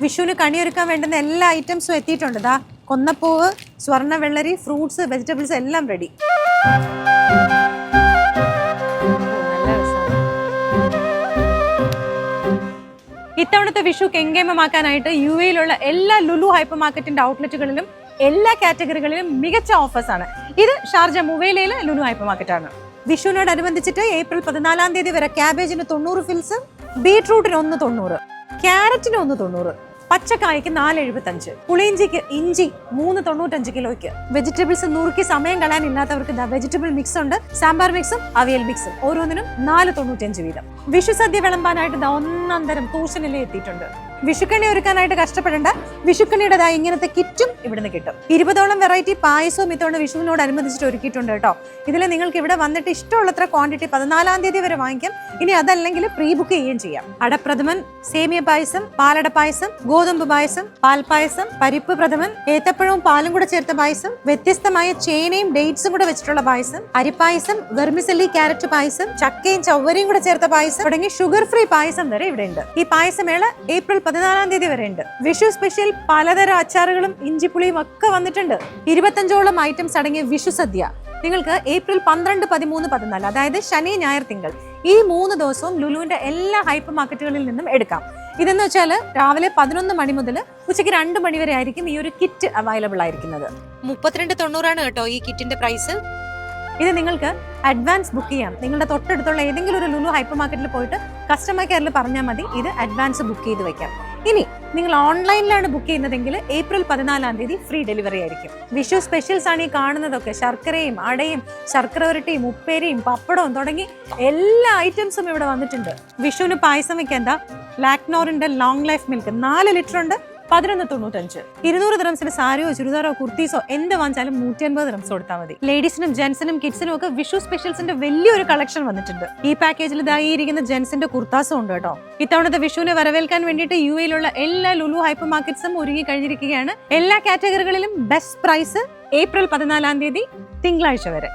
വിഷുവിന് കണിയൊരുക്കാൻ വേണ്ടുന്ന എല്ലാ ഐറ്റംസും എത്തിയിട്ടുണ്ട്. ദാ കൊന്നപ്പൂവ്, സ്വർണ്ണ വെള്ളരി, ഫ്രൂട്ട്സ്, വെജിറ്റബിൾസ് എല്ലാം റെഡി. ഇത്തവണത്തെ വിഷു കെങ്കേമമാക്കാനായിട്ട് UAE-യിലുള്ള എല്ലാ ലുലു ഹൈപ്പർ മാർക്കറ്റിന്റെ ഔട്ട്ലെറ്റുകളിലും എല്ലാ കാറ്റഗറികളിലും മികച്ച ഓഫേഴ്സ് ആണ്. ഇത് ഷാർജ മുവൈലയിലെ ലുലു ഹൈപ്പർ മാർക്കറ്റ് ആണ്. വിഷുവിനോടനുബന്ധിച്ചിട്ട് ഏപ്രിൽ 14 വരെ ക്യാബേജിന് 90 ഫിൽസ്, ബീട്രൂട്ടിന് 1.90, ക്യാരറ്റിന് 1.90, പച്ചക്കായ്ക്ക് 4.75, പുളിയിഞ്ചിക്ക് ഇഞ്ചി 3.95 കിലോയ്ക്ക്. വെജിറ്റബിൾസ് നുറുക്കി സമയം കളയാനില്ലാത്തവർക്ക് വെജിറ്റബിൾ മിക്സ് ഉണ്ട്, സാമ്പാർ മിക്സും അവിയൽ മിക്സും ഓരോന്നിനും 4.95 വീതം. വിഷു സദ്യ വിളമ്പാനായിട്ട് ഒന്നാം തരം തൂഷനില എത്തിയിട്ടുണ്ട്. വിഷുക്കണി ഒരുക്കാനായിട്ട് കഷ്ടപ്പെടേണ്ട, വിഷുക്കണിയുടെ ഇങ്ങനത്തെ കിറ്റും ഇവിടുന്ന് കിട്ടും. 20ഓളം വെറൈറ്റി പായസവും ഇത്തവണ വിഷുവിനോടനുബന്ധിച്ചിട്ട് ഒരുക്കിയിട്ടുണ്ട് കേട്ടോ. ഇതിൽ നിങ്ങൾക്ക് ഇവിടെ വന്നിട്ട് ഇഷ്ടമുള്ളത്ര ക്വാണ്ടിറ്റി 14 വരെ വാങ്ങിക്കാം. ഇനി അതല്ലെങ്കിൽ പ്രീ ബുക്ക് ചെയ്യുകയും ചെയ്യാം. അടപ്രഥമൻ, സേമിയ പായസം, പാലട പായസം, ഗോതമ്പ് പായസം, പാൽപായസം, പരിപ്പ് പ്രഥമൻ, ഏത്തപ്പഴവും പാലും കൂടെ ചേർത്ത പായസം, വ്യത്യസ്തമായ ചേനയും ഡേറ്റ്സും കൂടെ വെച്ചിട്ടുള്ള പായസം, അരിപ്പായസം, വെർമിസെല്ലി ക്യാരറ്റ് പായസം, ചക്കയും ചവ്വരയും കൂടെ ചേർത്ത പായസം തുടങ്ങി ഷുഗർ ഫ്രീ പായസം വരെ ഇവിടെ ഉണ്ട്. ഈ പായസമേള ഏപ്രിൽ 14 വരെ ഉണ്ട്. വിഷു സ്പെഷ്യൽ പലതരം അച്ചാറുകളും ഇഞ്ചിപ്പുളിയും ഒക്കെ വന്നിട്ടുണ്ട്. 25ഓളം ഐറ്റംസ് അടങ്ങിയ വിഷു സദ്യ നിങ്ങൾക്ക് ഏപ്രിൽ 12, 13, 14 അതായത് ശനി, ഞായർ, തിങ്കൾ ഈ 3 ദിവസവും ലുലുവിന്റെ എല്ലാ ഹൈപ്പർ മാർക്കറ്റുകളിൽ നിന്നും എടുക്കാം. ഇതെന്ന് വെച്ചാൽ രാവിലെ 11 മണി മുതൽ ഉച്ചയ്ക്ക് 2 മണി വരെ ആയിരിക്കും ഈ ഒരു കിറ്റ് അവൈലബിൾ ആയിരിക്കുന്നത്. 32.90 കേട്ടോ ഈ കിറ്റിന്റെ പ്രൈസ്. ഇത് നിങ്ങൾക്ക് അഡ്വാൻസ് ബുക്ക് ചെയ്യാം. നിങ്ങളുടെ തൊട്ടടുത്തുള്ള ഏതെങ്കിലും ഒരു ലുലു ഹൈപ്പർ മാർക്കറ്റിൽ പോയിട്ട് കസ്റ്റമർ കെയറിൽ പറഞ്ഞാൽ മതി, ഇത് അഡ്വാൻസ് ബുക്ക് ചെയ്ത് വെക്കാം. ഇനി നിങ്ങൾ ഓൺലൈനിലാണ് ബുക്ക് ചെയ്യുന്നതെങ്കിൽ ഏപ്രിൽ 14 ഫ്രീ ഡെലിവറി ആയിരിക്കും. വിഷു സ്പെഷ്യൽസ് ആണ് ഈ കാണുന്നതൊക്കെ. ശർക്കരയും അടയും ശർക്കര ഉരുട്ടിയും ഉപ്പേരിയും പപ്പടവും തുടങ്ങി എല്ലാ ഐറ്റംസും ഇവിടെ വന്നിട്ടുണ്ട്. വിഷുവിന് പായസം വെക്കാൻ ലാക്നോറിന്റെ ലോങ് ലൈഫ് മിൽക്ക് 4 ലിറ്റർ ഉണ്ട്, 11.95. 200 ദിറംസിന് സാരിയോ ചുരിദാറോ കുർത്തീസോ എന്ത് വാങ്ങിച്ചാലും 150 ദിറംസ് കൊടുത്താൽ മതി. ലേഡീസിനും ജെന്റ്സിനും കിഡ്സിനും ഒക്കെ വിഷു സ്പെഷ്യൽസിന്റെ വലിയൊരു കളക്ഷൻ വന്നിട്ടുണ്ട്. ഈ പാക്കേജിൽ ഇതായിരിക്കുന്ന ജെന്റ്സിന്റെ കുർത്താസും ഉണ്ട് കേട്ടോ. ഇത്തവണത്തെ വിഷുവിനെ വരവേൽക്കാൻ വേണ്ടിയിട്ട് UAE-യിലുള്ള എല്ലാ ലുലു ഹൈപ്പർ മാർക്കറ്റ്സും ഒരുങ്ങി കഴിഞ്ഞിരിക്കുകയാണ്. എല്ലാ കാറ്റഗറികളിലും ബെസ്റ്റ് പ്രൈസ് ഏപ്രിൽ 14 തിങ്കളാഴ്ച വരെ.